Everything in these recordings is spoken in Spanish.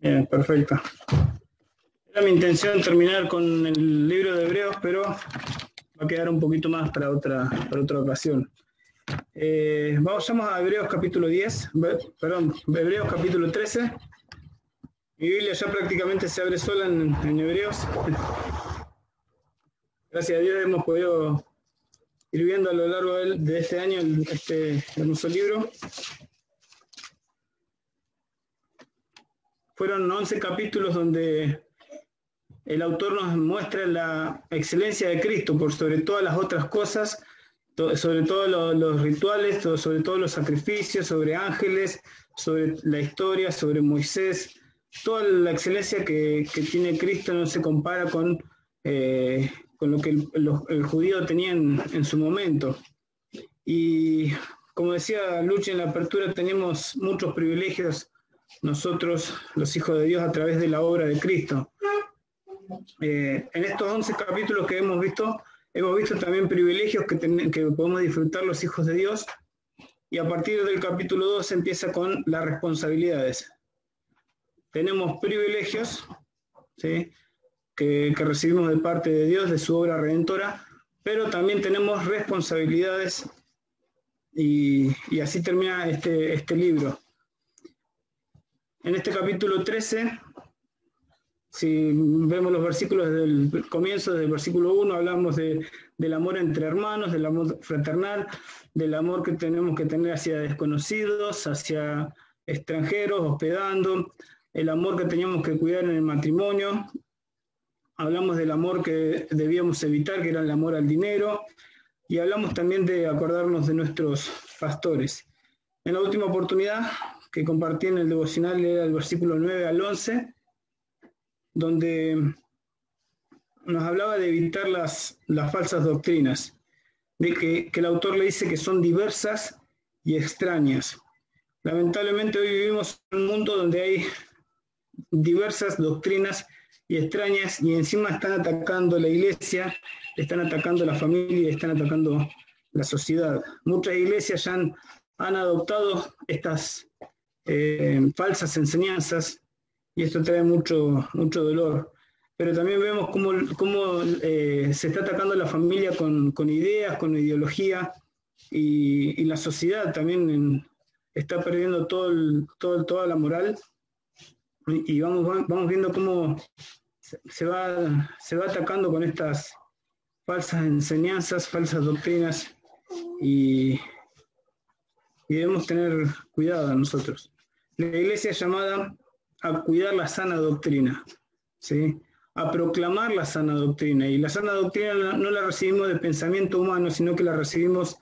Bien, perfecto. Era mi intención terminar con el libro de Hebreos, pero va a quedar un poquito más para otra ocasión. Vamos a Hebreos capítulo 10, perdón, Hebreos capítulo 13. Mi Biblia ya prácticamente se abre sola en Hebreos. Gracias a Dios hemos podido ir viendo a lo largo de este año este hermoso libro. Fueron 11 capítulos donde el autor nos muestra la excelencia de Cristo por sobre todas las otras cosas, sobre todos los rituales, sobre todos los sacrificios, sobre ángeles, sobre la historia, sobre Moisés. Toda la excelencia que tiene Cristo no se compara con lo que el judío tenía en su momento. Y como decía Luchi en la apertura, tenemos muchos privilegios nosotros, los hijos de Dios, a través de la obra de Cristo. En estos 11 capítulos que hemos visto también privilegios que podemos disfrutar los hijos de Dios, y a partir del capítulo 2 empieza con las responsabilidades. Tenemos privilegios, ¿sí?, que recibimos de parte de Dios, de su obra redentora, pero también tenemos responsabilidades, y así termina este libro. En este capítulo 13, si vemos los versículos desde el comienzo, desde el versículo 1, hablamos del amor entre hermanos, del amor fraternal, del amor que tenemos que tener hacia desconocidos, hacia extranjeros, hospedando, el amor que teníamos que cuidar en el matrimonio. Hablamos del amor que debíamos evitar, que era el amor al dinero, y hablamos también de acordarnos de nuestros pastores. En la última oportunidad que compartí en el devocional era el versículo 9 al 11, donde nos hablaba de evitar las falsas doctrinas, de que el autor le dice que son diversas y extrañas. Lamentablemente hoy vivimos en un mundo donde hay diversas doctrinas y extrañas, y encima están atacando la iglesia, están atacando la familia, están atacando la sociedad. Muchas iglesias ya han adoptado estas falsas enseñanzas, y esto trae mucho dolor. Pero también vemos cómo se está atacando a la familia con ideas, con ideología, y la sociedad también está perdiendo toda la moral, y vamos viendo cómo se va atacando con estas falsas enseñanzas, falsas doctrinas, y debemos tener cuidado nosotros. La iglesia es llamada a cuidar la sana doctrina, ¿sí?, a proclamar la sana doctrina, y la sana doctrina no la recibimos de pensamiento humano, sino que la recibimos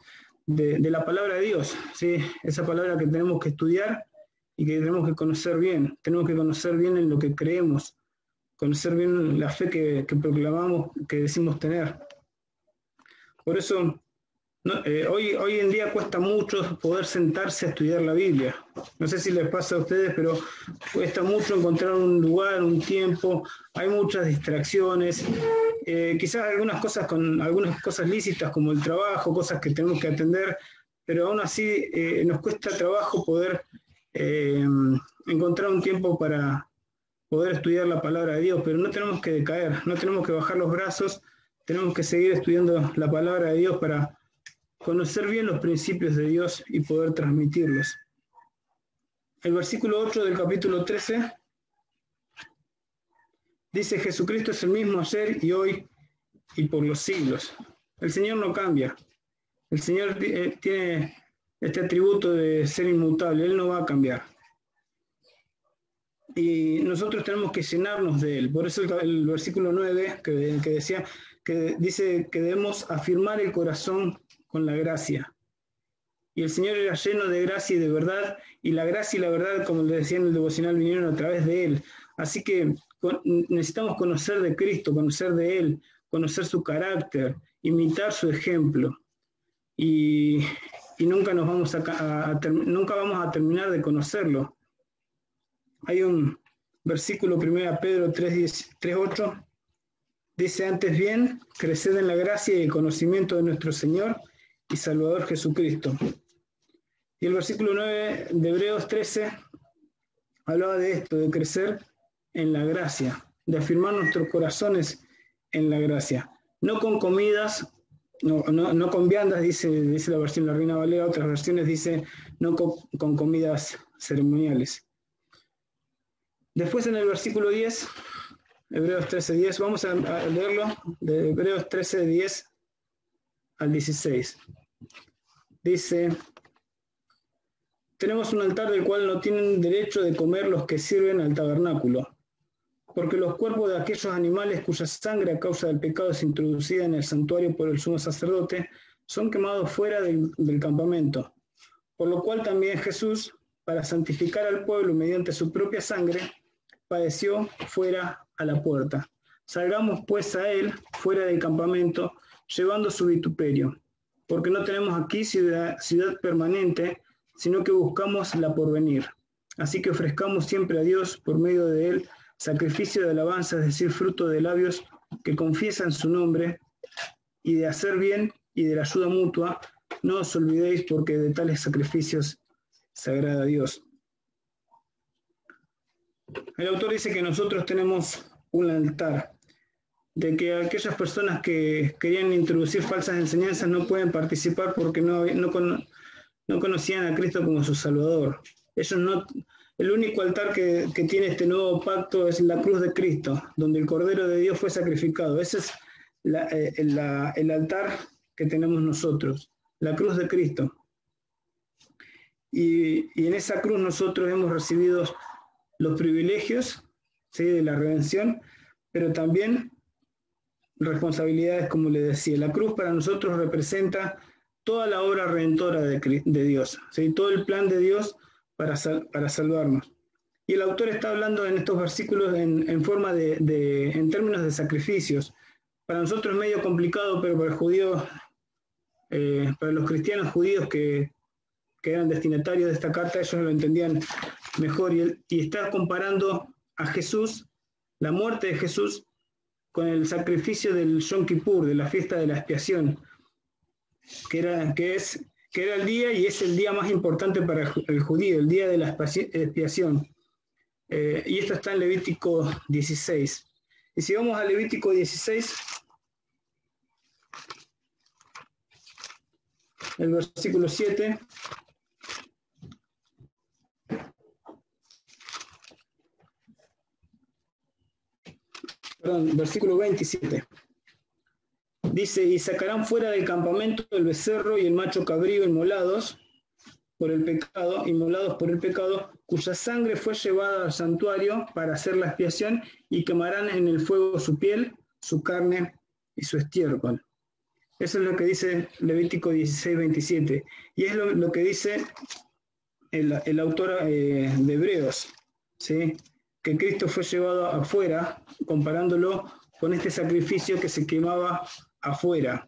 de la palabra de Dios, ¿sí?, esa palabra que tenemos que estudiar y que tenemos que conocer bien. Tenemos que conocer bien en lo que creemos, conocer bien la fe que proclamamos, que decimos tener. Por eso hoy en día cuesta mucho poder sentarse a estudiar la Biblia. No sé si les pasa a ustedes, pero cuesta mucho encontrar un lugar, un tiempo. Hay muchas distracciones. Quizás algunas cosas lícitas, como el trabajo, cosas que tenemos que atender, pero aún así nos cuesta trabajo poder encontrar un tiempo para poder estudiar la palabra de Dios. Pero no tenemos que decaer, no tenemos que bajar los brazos, tenemos que seguir estudiando la palabra de Dios para conocer bien los principios de Dios y poder transmitirlos. El versículo 8 del capítulo 13 dice: Jesucristo es el mismo ayer y hoy y por los siglos. El Señor no cambia. El Señor tiene este atributo de ser inmutable. Él no va a cambiar. Y nosotros tenemos que llenarnos de Él. Por eso el versículo 9 que dice que debemos afirmar el corazón con la gracia. Y el Señor era lleno de gracia y de verdad, y la gracia y la verdad, como le decía en el devocional, vinieron a través de Él. Así que necesitamos conocer de Cristo, conocer de Él, conocer su carácter, imitar su ejemplo. Y nunca vamos a terminar de conocerlo. Hay un versículo 1 Pedro 3:8, dice: antes bien, creced en la gracia y el conocimiento de nuestro Señor y Salvador Jesucristo. Y el versículo 9 de Hebreos 13 hablaba de esto, de crecer en la gracia, de afirmar nuestros corazones en la gracia. No con comidas, no con viandas, dice la versión de la Reina Valera, otras versiones dice no con comidas ceremoniales. Después en el versículo 10, Hebreos 13:10, vamos a leerlo, de Hebreos 13:10 al 16. Dice: tenemos un altar del cual no tienen derecho de comer los que sirven al tabernáculo, porque los cuerpos de aquellos animales cuya sangre a causa del pecado es introducida en el santuario por el sumo sacerdote, son quemados fuera del campamento, por lo cual también Jesús, para santificar al pueblo mediante su propia sangre, padeció fuera a la puerta. Salgamos pues a él fuera del campamento, llevando su vituperio, porque no tenemos aquí ciudad permanente, sino que buscamos la porvenir. Así que ofrezcamos siempre a Dios, por medio de él, sacrificio de alabanza, es decir, fruto de labios que confiesan su nombre, y de hacer bien y de la ayuda mutua, no os olvidéis, porque de tales sacrificios se agrada a Dios. El autor dice que nosotros tenemos un altar, de que aquellas personas que querían introducir falsas enseñanzas no pueden participar porque no conocían a Cristo como su Salvador. El único altar que tiene este nuevo pacto es la cruz de Cristo, donde el Cordero de Dios fue sacrificado. Ese es el altar que tenemos nosotros, la cruz de Cristo. Y en esa cruz nosotros hemos recibido los privilegios, ¿sí?, de la redención, pero también responsabilidades, como le decía. La cruz para nosotros representa toda la obra redentora de Dios, ¿sí?, todo el plan de Dios para salvarnos. Y el autor está hablando en estos versículos en forma en términos de sacrificios. Para nosotros es medio complicado, pero para el judío, para los cristianos judíos que eran destinatarios de esta carta, ellos lo entendían mejor. Y está comparando a Jesús, la muerte de Jesús, con el sacrificio del Yom Kippur, de la fiesta de la expiación, que era el día y es el día más importante para el judío, el día de la expiación. Y esto está en Levítico 16. Y si vamos a Levítico 16, el versículo 7, versículo 27. Dice: y sacarán fuera del campamento el becerro y el macho cabrío inmolados por el pecado, cuya sangre fue llevada al santuario para hacer la expiación, y quemarán en el fuego su piel, su carne y su estiércol. Eso es lo que dice Levítico 16, 27. Y es lo que dice el autor de Hebreos, ¿sí?, que Cristo fue llevado afuera, comparándolo con este sacrificio que se quemaba afuera.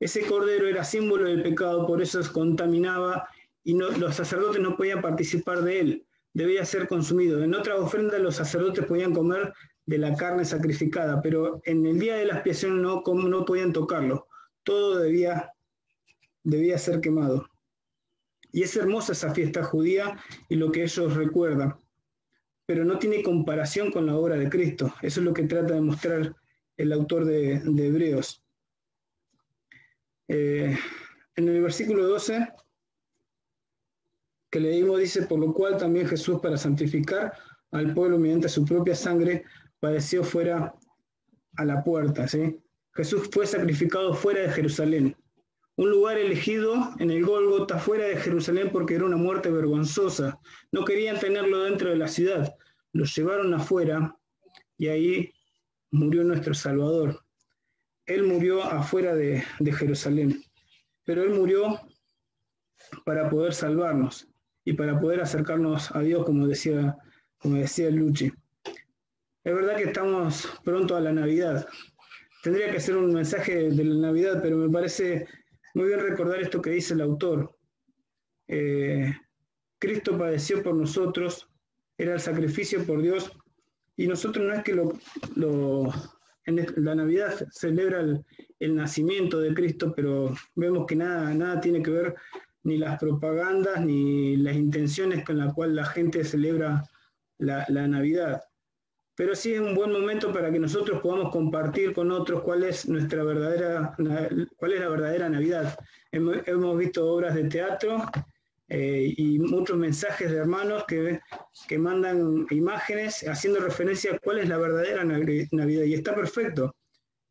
Ese cordero era símbolo del pecado, por eso se contaminaba y los sacerdotes no podían participar de él, debía ser consumido. En otras ofrendas los sacerdotes podían comer de la carne sacrificada, pero en el día de la expiación no podían tocarlo, todo debía ser quemado. Y es hermosa esa fiesta judía y lo que ellos recuerdan, pero no tiene comparación con la obra de Cristo. Eso es lo que trata de mostrar el autor de Hebreos. En el versículo 12 que leímos dice: por lo cual también Jesús, para santificar al pueblo mediante su propia sangre, padeció fuera a la puerta, ¿sí? Jesús fue sacrificado fuera de Jerusalén, un lugar elegido en el Gólgota, fuera de Jerusalén, porque era una muerte vergonzosa. No querían tenerlo dentro de la ciudad, lo llevaron afuera y ahí murió nuestro Salvador. Él murió afuera de Jerusalén, pero Él murió para poder salvarnos y para poder acercarnos a Dios, como decía Luchi. Es verdad que estamos pronto a la Navidad. Tendría que ser un mensaje de la Navidad, pero me parece muy bien recordar esto que dice el autor. Cristo padeció por nosotros, era el sacrificio por Dios, y nosotros no es que en la Navidad celebra el nacimiento de Cristo, pero vemos que nada tiene que ver, ni las propagandas, ni las intenciones con las cuales la gente celebra la Navidad. Pero sí es un buen momento para que nosotros podamos compartir con otros cuál es la verdadera Navidad. Hemos visto obras de teatro y muchos mensajes de hermanos que mandan imágenes haciendo referencia a cuál es la verdadera Navidad. Y está perfecto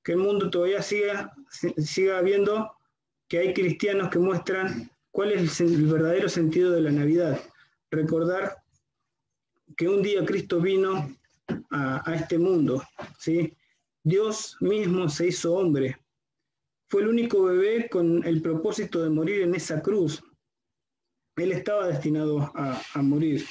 que el mundo todavía siga viendo que hay cristianos que muestran cuál es el verdadero sentido de la Navidad. Recordar que un día Cristo vino a este mundo, ¿sí? Dios mismo se hizo hombre. Fue el único bebé con el propósito de morir en esa cruz. Él estaba destinado a morir.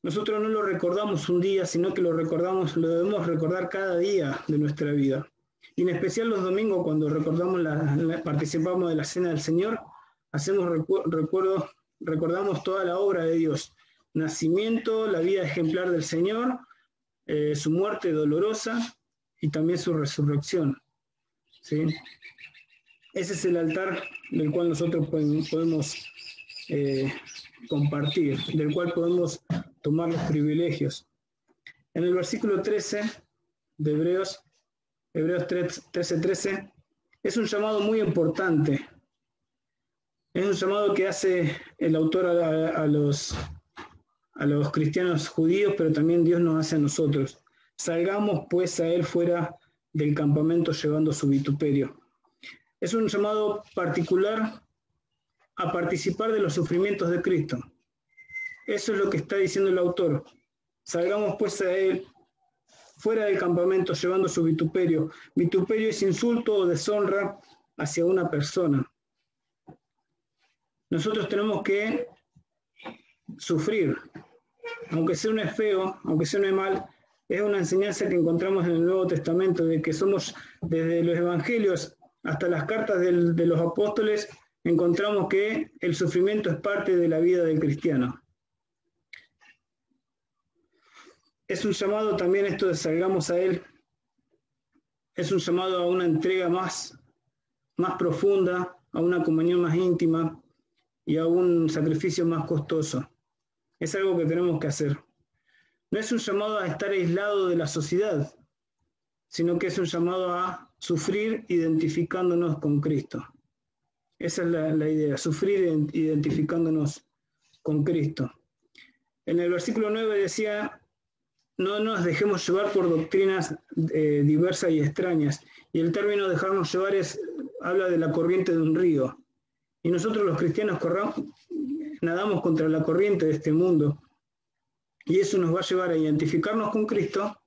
Nosotros no lo recordamos un día, sino que lo debemos recordar cada día de nuestra vida. Y en especial los domingos, cuando participamos de la Cena del Señor, recordamos toda la obra de Dios. Nacimiento, la vida ejemplar del Señor, su muerte dolorosa y también su resurrección. ¿Sí? Ese es el altar del cual nosotros podemos compartir, del cual podemos tomar los privilegios. En el versículo 13 de Hebreos 13:13, es un llamado muy importante. Es un llamado que hace el autor a los cristianos judíos, pero también Dios nos hace a nosotros. Salgamos pues a él fuera del campamento llevando su vituperio. Es un llamado particular a participar de los sufrimientos de Cristo. Eso es lo que está diciendo el autor. Salgamos pues a él fuera del campamento llevando su vituperio. Vituperio es insulto o deshonra hacia una persona. Nosotros tenemos que sufrir, aunque sea un feo, aunque sea un mal. Es una enseñanza que encontramos en el Nuevo Testamento, de que somos, desde los evangelios hasta las cartas de los apóstoles, encontramos que el sufrimiento es parte de la vida del cristiano. Es un llamado también esto de salgamos a él, es un llamado a una entrega más profunda, a una comunión más íntima y a un sacrificio más costoso. Es algo que tenemos que hacer. No es un llamado a estar aislado de la sociedad, sino que es un llamado a sufrir identificándonos con Cristo. Esa es la idea, sufrir identificándonos con Cristo. En el versículo 9 decía: no nos dejemos llevar por doctrinas diversas y extrañas. Y el término dejarnos llevar habla de la corriente de un río. Y nosotros los cristianos nadamos contra la corriente de este mundo. Y eso nos va a llevar a identificarnos con Cristo,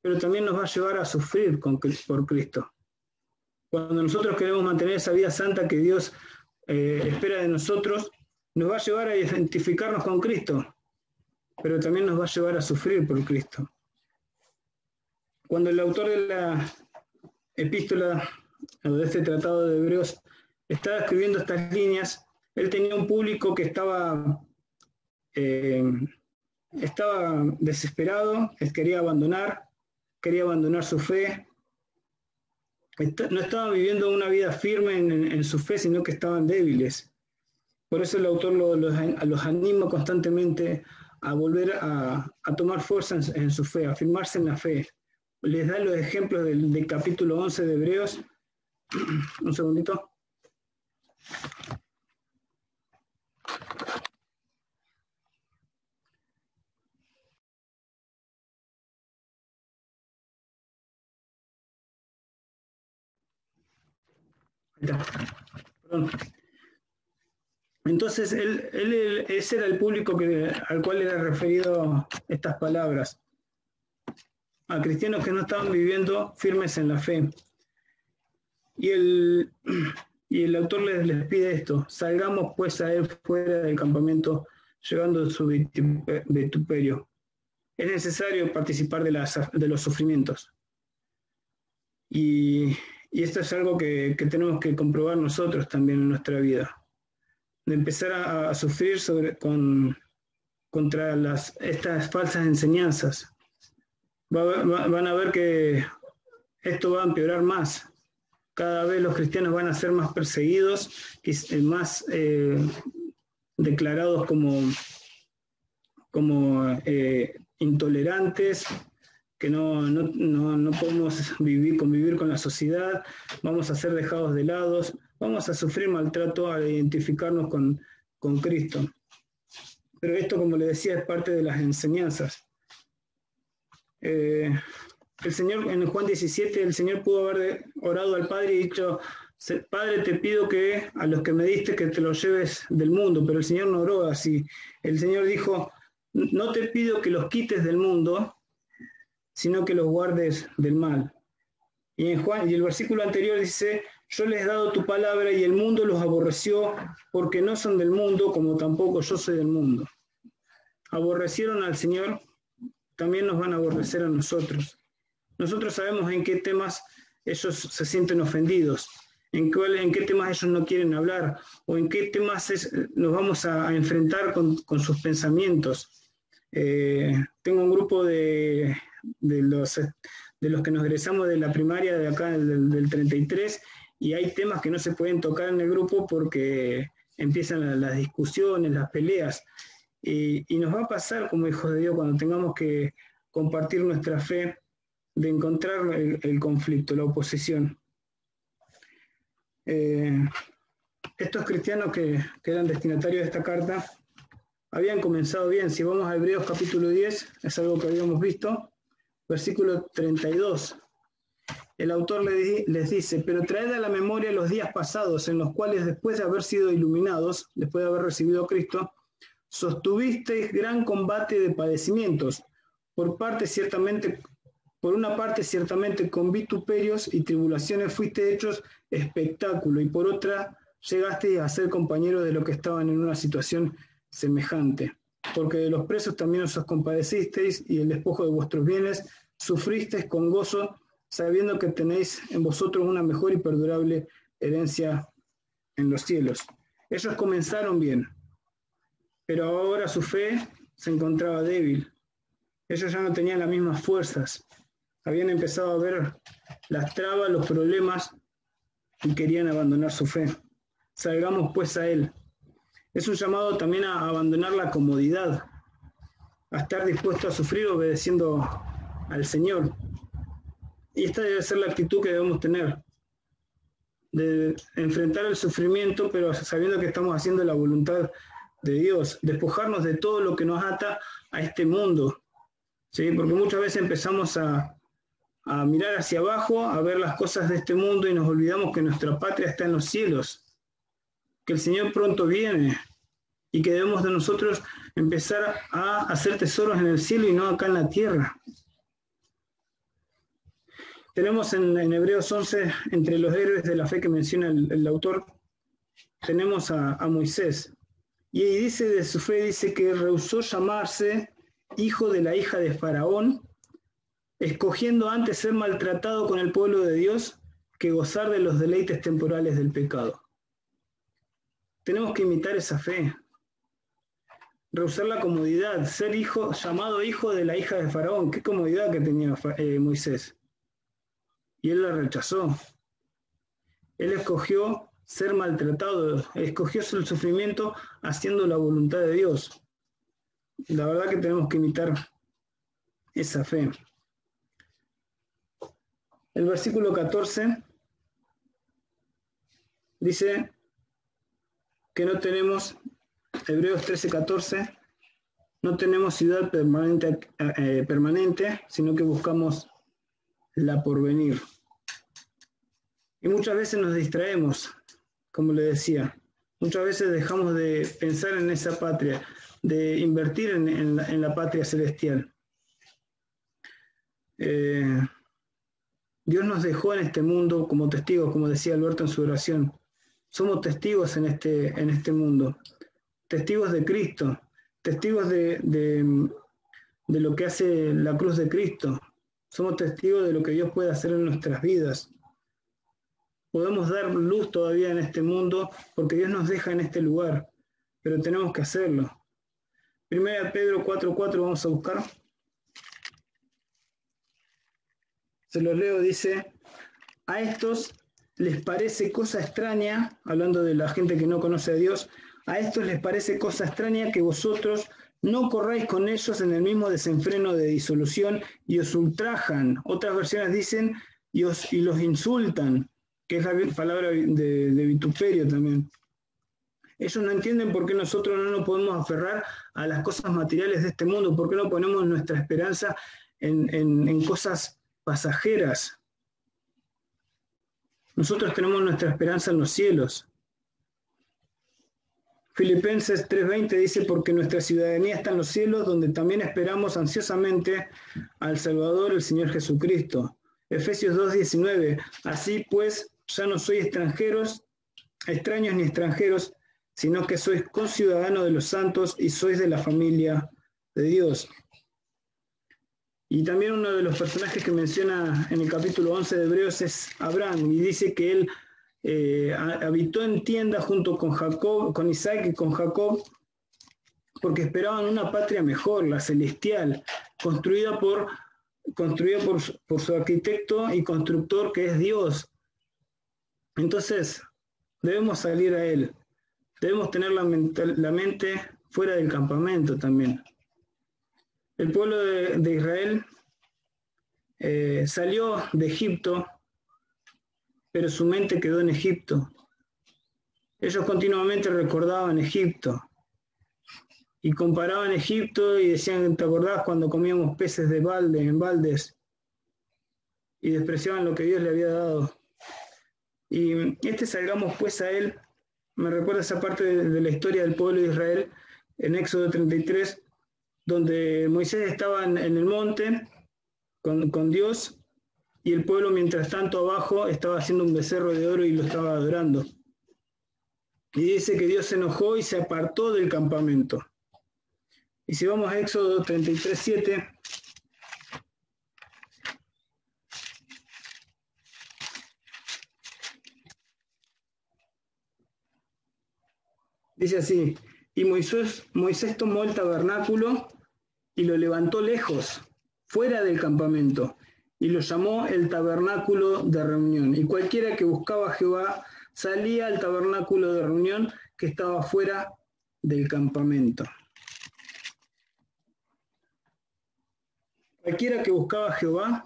pero también nos va a llevar a sufrir por Cristo. Cuando nosotros queremos mantener esa vida santa que Dios espera de nosotros, nos va a llevar a identificarnos con Cristo, pero también nos va a llevar a sufrir por Cristo. Cuando el autor de la epístola, o de este tratado de Hebreos, estaba escribiendo estas líneas, él tenía un público que estaba desesperado, quería abandonar su fe. No estaban viviendo una vida firme en su fe, sino que estaban débiles. Por eso el autor los anima constantemente a volver a tomar fuerza en su fe, a afirmarse en la fe. Les da los ejemplos del capítulo 11 de Hebreos. Un segundito. Perdón. Entonces, ese era el público al cual era referido estas palabras, a cristianos que no estaban viviendo firmes en la fe. Y el autor les pide esto: salgamos pues a él fuera del campamento llevando su vituperio. Es necesario participar de los sufrimientos. Y esto es algo que tenemos que comprobar nosotros también en nuestra vida, de empezar a sufrir contra estas falsas enseñanzas. Van a ver que esto va a empeorar más. Cada vez los cristianos van a ser más perseguidos y más declarados como intolerantes, que no podemos convivir con la sociedad, vamos a ser dejados de lado, vamos a sufrir maltrato al identificarnos con Cristo. Pero esto, como le decía, es parte de las enseñanzas. El Señor, en Juan 17, el Señor pudo haber orado al Padre y dicho: Padre, te pido que a los que me diste que te los lleves del mundo, pero el Señor no oró así. El Señor dijo: no te pido que los quites del mundo, sino que los guardes del mal. Y el versículo anterior dice: yo les he dado tu palabra y el mundo los aborreció porque no son del mundo, como tampoco yo soy del mundo. Aborrecieron al Señor, también nos van a aborrecer a nosotros. Nosotros sabemos en qué temas ellos se sienten ofendidos, en qué temas ellos no quieren hablar, o en qué temas nos vamos a enfrentar con sus pensamientos. Tengo un grupo de los que nos egresamos de la primaria de acá del 33, y hay temas que no se pueden tocar en el grupo porque empiezan las discusiones, las peleas, y nos va a pasar como hijos de Dios cuando tengamos que compartir nuestra fe, de encontrar el conflicto, la oposición. Estos cristianos que eran destinatarios de esta carta habían comenzado bien. Si vamos a Hebreos capítulo 10, es algo que habíamos visto, versículo 32. El autor les dice: pero traed a la memoria los días pasados, en los cuales, después de haber sido iluminados, después de haber recibido a Cristo, sostuvisteis gran combate de padecimientos, por una parte ciertamente con vituperios y tribulaciones fuiste hechos espectáculo, y por otra llegasteis a ser compañeros de los que estaban en una situación semejante. Porque de los presos también os compadecisteis, y el despojo de vuestros bienes sufristeis con gozo, sabiendo que tenéis en vosotros una mejor y perdurable herencia en los cielos. Ellos comenzaron bien, pero ahora su fe se encontraba débil. Ellos ya no tenían las mismas fuerzas. Habían empezado a ver las trabas, los problemas, y querían abandonar su fe. Salgamos pues a Él. Es un llamado también a abandonar la comodidad, a estar dispuesto a sufrir obedeciendo al Señor. Y esta debe ser la actitud que debemos tener, de enfrentar el sufrimiento, pero sabiendo que estamos haciendo la voluntad de Dios, despojarnos de todo lo que nos ata a este mundo, ¿sí? Porque muchas veces empezamos a mirar hacia abajo, a ver las cosas de este mundo, y nos olvidamos que nuestra patria está en los cielos, que el Señor pronto viene, y que debemos de nosotros empezar a hacer tesoros en el cielo y no acá en la tierra. Tenemos en Hebreos 11, entre los héroes de la fe que menciona el autor, tenemos a Moisés. Y dice de su fe, dice que rehusó llamarse hijo de la hija de Faraón, escogiendo antes ser maltratado con el pueblo de Dios que gozar de los deleites temporales del pecado. Tenemos que imitar esa fe, rehusar la comodidad, ser llamado hijo de la hija de Faraón. Qué comodidad que tenía Moisés. Y él la rechazó. Él escogió ser maltratado, escogió el sufrimiento haciendo la voluntad de Dios. La verdad que tenemos que imitar esa fe. El versículo 14 dice que no tenemos, Hebreos 13:14, no tenemos ciudad permanente, sino que buscamos la porvenir. Y muchas veces nos distraemos, como le decía. Muchas veces dejamos de pensar en esa patria, de invertir en la patria celestial. Dios nos dejó en este mundo como testigos, como decía Alberto en su oración. Somos testigos en este mundo, testigos de Cristo, testigos de lo que hace la cruz de Cristo. Somos testigos de lo que Dios puede hacer en nuestras vidas. Podemos dar luz todavía en este mundo porque Dios nos deja en este lugar, pero tenemos que hacerlo. 1 Pedro 4:4 vamos a buscar. Se los leo, dice: a estos les parece cosa extraña, hablando de la gente que no conoce a Dios, a estos les parece cosa extraña que vosotros, No corráis con ellos en el mismo desenfreno de disolución y os ultrajan. Otras versiones dicen y los insultan, que es la palabra de vituperio también. Ellos no entienden por qué nosotros no nos podemos aferrar a las cosas materiales de este mundo, por qué no ponemos nuestra esperanza en cosas pasajeras. Nosotros tenemos nuestra esperanza en los cielos. Filipenses 3:20 dice, porque nuestra ciudadanía está en los cielos, donde también esperamos ansiosamente al Salvador, el Señor Jesucristo. Efesios 2:19, así pues, ya no sois extraños ni extranjeros, sino que sois conciudadanos de los santos y sois de la familia de Dios. Y también uno de los personajes que menciona en el capítulo 11 de Hebreos es Abraham, y dice que él habitó en tienda junto con Jacob, con Isaac y con Jacob, porque esperaban una patria mejor, la celestial, construida por su arquitecto y constructor que es Dios. Entonces, debemos salir a él. Debemos tener la mente fuera del campamento también. El pueblo de Israel salió de Egipto, pero su mente quedó en Egipto. Ellos continuamente recordaban Egipto y comparaban Egipto y decían, ¿te acordás cuando comíamos peces de balde, en baldes? Y despreciaban lo que Dios le había dado. Y salgamos pues a él, me recuerda esa parte de la historia del pueblo de Israel en Éxodo 33, donde Moisés estaba en el monte con Dios, y el pueblo mientras tanto abajo estaba haciendo un becerro de oro y lo estaba adorando. Y dice que Dios se enojó y se apartó del campamento. Y si vamos a Éxodo 33:7, dice así, y Moisés tomó el tabernáculo y lo levantó lejos, fuera del campamento, y lo llamó el tabernáculo de reunión. Y cualquiera que buscaba a Jehová salía al tabernáculo de reunión que estaba fuera del campamento. Cualquiera que buscaba a Jehová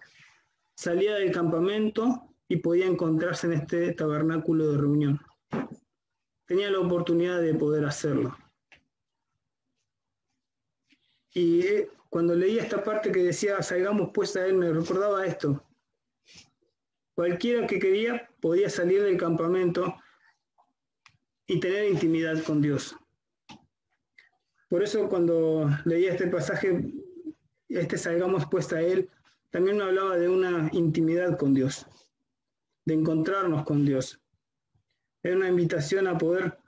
salía del campamento y podía encontrarse en este tabernáculo de reunión. Tenía la oportunidad de poder hacerlo. Y cuando leía esta parte que decía, salgamos pues a él, me recordaba esto. Cualquiera que quería podía salir del campamento y tener intimidad con Dios. Por eso cuando leía este pasaje, salgamos pues a él, también me hablaba de una intimidad con Dios, de encontrarnos con Dios. Era una invitación a poder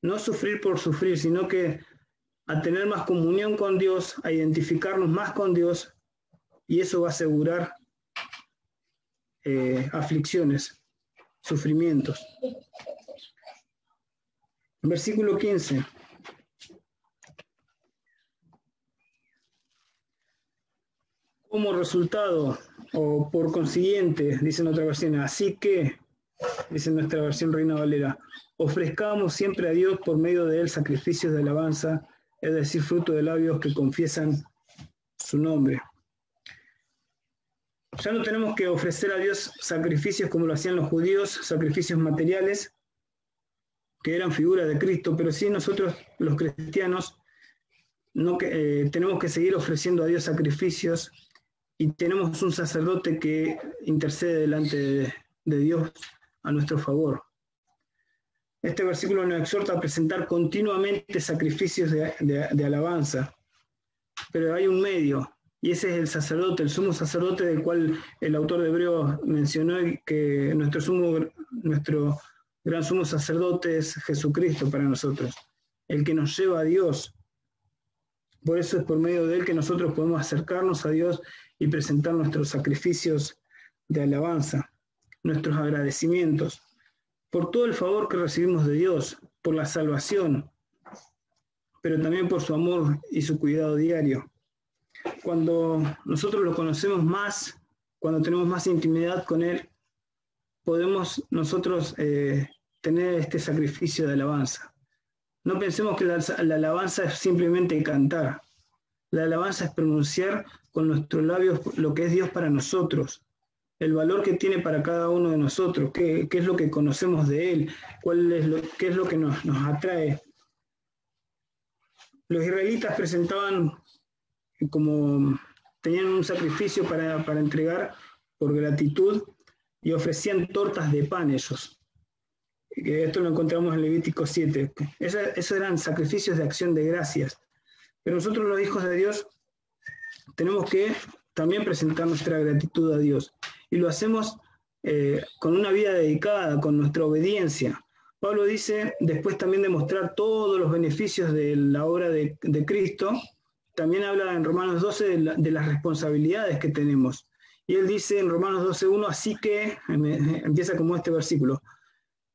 no sufrir por sufrir, sino que a tener más comunión con Dios, a identificarnos más con Dios, y eso va a asegurar aflicciones, sufrimientos. Versículo 15. Como resultado, o por consiguiente, dice en otra versión, así que, dice en nuestra versión Reina Valera, ofrezcamos siempre a Dios por medio de él sacrificios de alabanza, es decir, fruto de labios que confiesan su nombre. Ya no tenemos que ofrecer a Dios sacrificios como lo hacían los judíos, sacrificios materiales, que eran figuras de Cristo, pero sí nosotros, los cristianos, tenemos que seguir ofreciendo a Dios sacrificios, y tenemos un sacerdote que intercede delante de Dios a nuestro favor. Este versículo nos exhorta a presentar continuamente sacrificios de alabanza, pero hay un medio, y ese es el sacerdote, el sumo sacerdote del cual el autor de Hebreos mencionó que nuestro gran sumo sacerdote es Jesucristo para nosotros, el que nos lleva a Dios. Por eso es por medio de él que nosotros podemos acercarnos a Dios y presentar nuestros sacrificios de alabanza, nuestros agradecimientos, por todo el favor que recibimos de Dios, por la salvación, pero también por su amor y su cuidado diario. Cuando nosotros lo conocemos más, cuando tenemos más intimidad con él, podemos nosotros tener este sacrificio de alabanza. No pensemos que la alabanza es simplemente cantar. La alabanza es pronunciar con nuestros labios lo que es Dios para nosotros, el valor que tiene para cada uno de nosotros, qué es lo que conocemos de Él, qué es lo que nos atrae. Los israelitas presentaban tenían un sacrificio para entregar por gratitud y ofrecían tortas de pan ellos. Esto lo encontramos en Levítico 7. Esos eran sacrificios de acción de gracias. Pero nosotros los hijos de Dios tenemos que también presentar nuestra gratitud a Dios. Y lo hacemos con una vida dedicada, con nuestra obediencia. Pablo dice, después también de mostrar todos los beneficios de la obra de Cristo, también habla en Romanos 12 de las responsabilidades que tenemos. Y él dice en Romanos 12:1, así que, empieza como este versículo,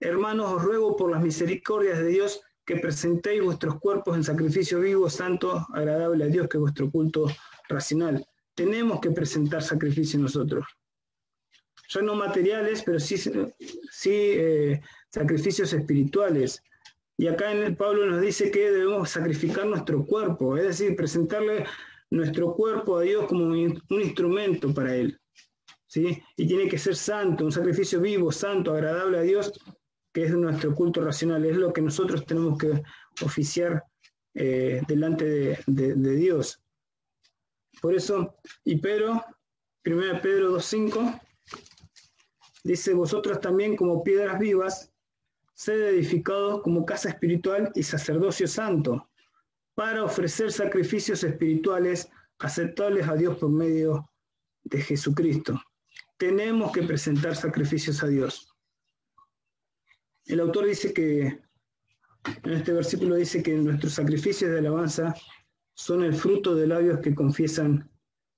hermanos, os ruego por las misericordias de Dios que presentéis vuestros cuerpos en sacrificio vivo, santo, agradable a Dios, que es vuestro culto racional. Tenemos que presentar sacrificio nosotros. Ya no materiales, pero sí sacrificios espirituales. Y acá Pablo nos dice que debemos sacrificar nuestro cuerpo, es decir, presentarle nuestro cuerpo a Dios como un instrumento para Él. ¿Sí? Y tiene que ser santo, un sacrificio vivo, santo, agradable a Dios, que es nuestro culto racional, es lo que nosotros tenemos que oficiar delante de Dios. Por eso, y Pedro, 1 Pedro 2:5, dice, vosotros también como piedras vivas, sed edificados como casa espiritual y sacerdocio santo, para ofrecer sacrificios espirituales aceptables a Dios por medio de Jesucristo. Tenemos que presentar sacrificios a Dios. El autor dice que, en este versículo dice que nuestros sacrificios de alabanza son el fruto de labios que confiesan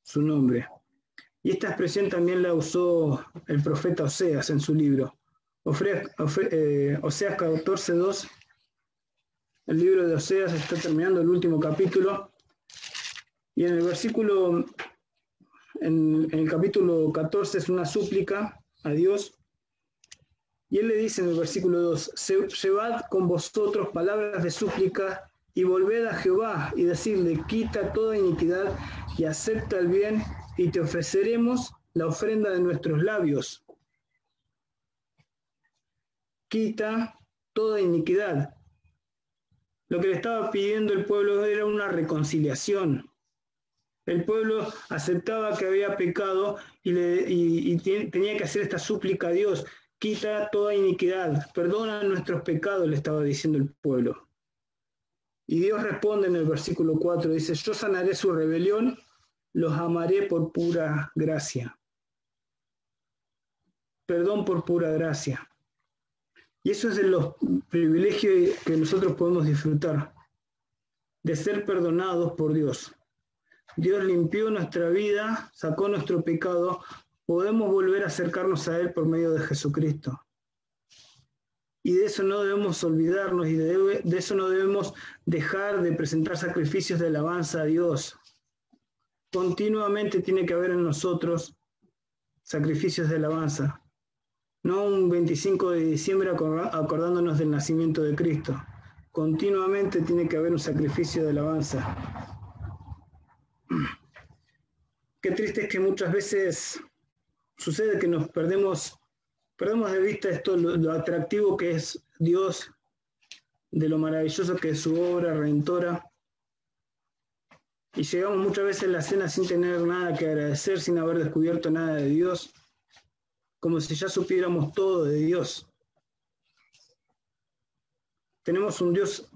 su nombre. Y esta expresión también la usó el profeta Oseas en su libro. Oseas 14:2, el libro de Oseas está terminando el último capítulo, y en el capítulo 14 es una súplica a Dios, y él le dice en el versículo 2, llevad con vosotros palabras de súplica y volved a Jehová y decidle, quita toda iniquidad y acepta el bien y te ofreceremos la ofrenda de nuestros labios. Quita toda iniquidad. Lo que le estaba pidiendo el pueblo era una reconciliación. El pueblo aceptaba que había pecado y tenía que hacer esta súplica a Dios. Quita toda iniquidad, perdona nuestros pecados, le estaba diciendo el pueblo. Y Dios responde en el versículo 4, dice, yo sanaré su rebelión, los amaré por pura gracia. Perdón por pura gracia. Y eso es de los privilegios que nosotros podemos disfrutar, de ser perdonados por Dios. Dios limpió nuestra vida, sacó nuestro pecado, podemos volver a acercarnos a Él por medio de Jesucristo. Y de eso no debemos olvidarnos y de eso no debemos dejar de presentar sacrificios de alabanza a Dios. Continuamente tiene que haber en nosotros sacrificios de alabanza. No un 25 de diciembre acordándonos del nacimiento de Cristo. Continuamente tiene que haber un sacrificio de alabanza. Qué triste es que muchas veces sucede que nos perdemos de vista esto, lo atractivo que es Dios, de lo maravilloso que es su obra redentora. Y llegamos muchas veces a la cena sin tener nada que agradecer, sin haber descubierto nada de Dios, como si ya supiéramos todo de Dios. Tenemos un Dios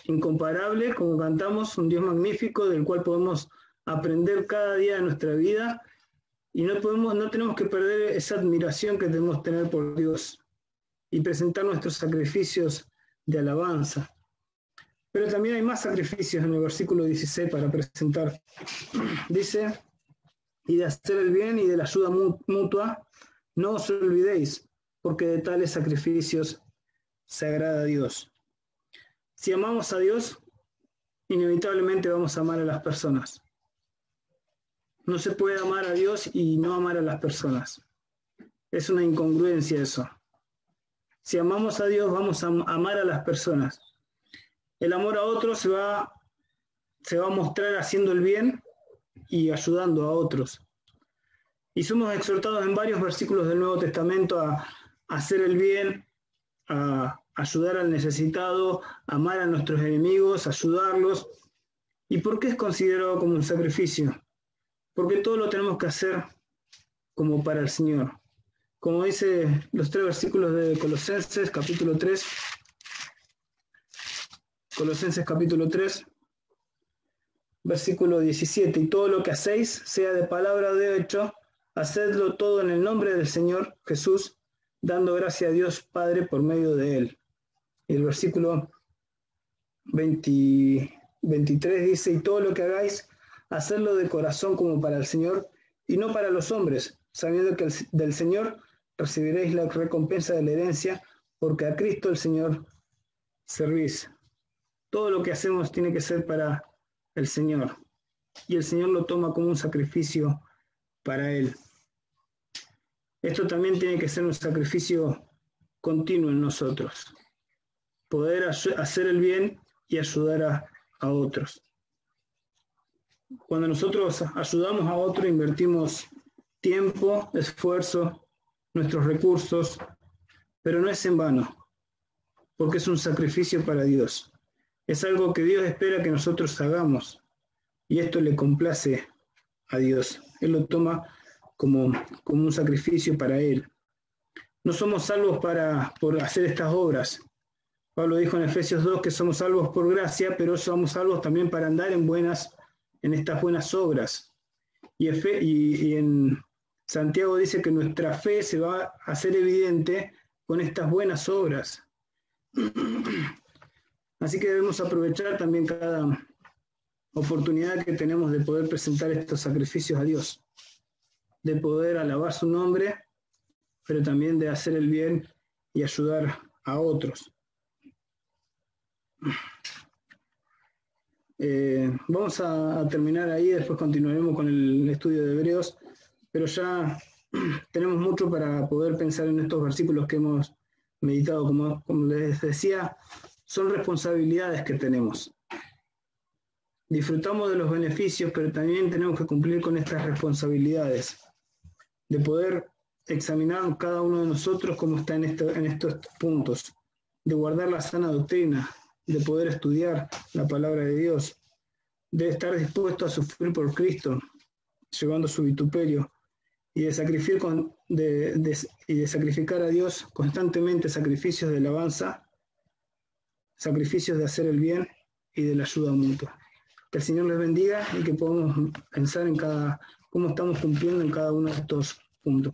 incomparable, como cantamos, un Dios magnífico del cual podemos aprender cada día de nuestra vida y no tenemos que perder esa admiración que debemos tener por Dios y presentar nuestros sacrificios de alabanza. Pero también hay más sacrificios en el versículo 16 para presentar. Dice, y de hacer el bien y de la ayuda mutua, no os olvidéis, porque de tales sacrificios se agrada a Dios. Si amamos a Dios, inevitablemente vamos a amar a las personas. No se puede amar a Dios y no amar a las personas. Es una incongruencia eso. Si amamos a Dios, vamos a amar a las personas. El amor a otros se va se va a mostrar haciendo el bien y ayudando a otros. Y somos exhortados en varios versículos del Nuevo Testamento a hacer el bien, a ayudar al necesitado, amar a nuestros enemigos, ayudarlos. ¿Y por qué es considerado como un sacrificio? Porque todo lo tenemos que hacer como para el Señor. Como dice los 3 versículos de Colosenses, capítulo 3. Colosenses, capítulo 3, versículo 17. Y todo lo que hacéis, sea de palabra o de hecho, hacedlo todo en el nombre del Señor Jesús, dando gracia a Dios Padre por medio de Él. Y el versículo 23 dice, y todo lo que hagáis, hacedlo de corazón como para el Señor, y no para los hombres, sabiendo que del Señor recibiréis la recompensa de la herencia, porque a Cristo el Señor servís. Todo lo que hacemos tiene que ser para el Señor, y el Señor lo toma como un sacrificio para Él. Esto también tiene que ser un sacrificio continuo en nosotros, poder hacer el bien y ayudar a otros. Cuando nosotros ayudamos a otro, invertimos tiempo, esfuerzo, nuestros recursos, pero no es en vano, porque es un sacrificio para Dios. Es algo que Dios espera que nosotros hagamos, y esto le complace a Dios. Él lo toma como un sacrificio para Él. No somos salvos por hacer estas obras. Pablo dijo en Efesios 2 que somos salvos por gracia, pero somos salvos también para andar en estas buenas obras. Y en Santiago dice que nuestra fe se va a hacer evidente con estas buenas obras. Así que debemos aprovechar también cada oportunidad que tenemos de poder presentar estos sacrificios a Dios, de poder alabar su nombre, pero también de hacer el bien y ayudar a otros. Vamos a terminar ahí, después continuaremos con el estudio de Hebreos, pero ya tenemos mucho para poder pensar en estos versículos que hemos meditado. Como les decía, son responsabilidades que tenemos. Disfrutamos de los beneficios, pero también tenemos que cumplir con estas responsabilidades, de poder examinar cada uno de nosotros cómo está en estos puntos, de guardar la sana doctrina, de poder estudiar la palabra de Dios, de estar dispuesto a sufrir por Cristo, llevando su vituperio, y de sacrificar a Dios constantemente sacrificios de alabanza, sacrificios de hacer el bien y de la ayuda mutua. Que el Señor les bendiga y que podamos pensar en cómo estamos cumpliendo en cada uno de estos puntos.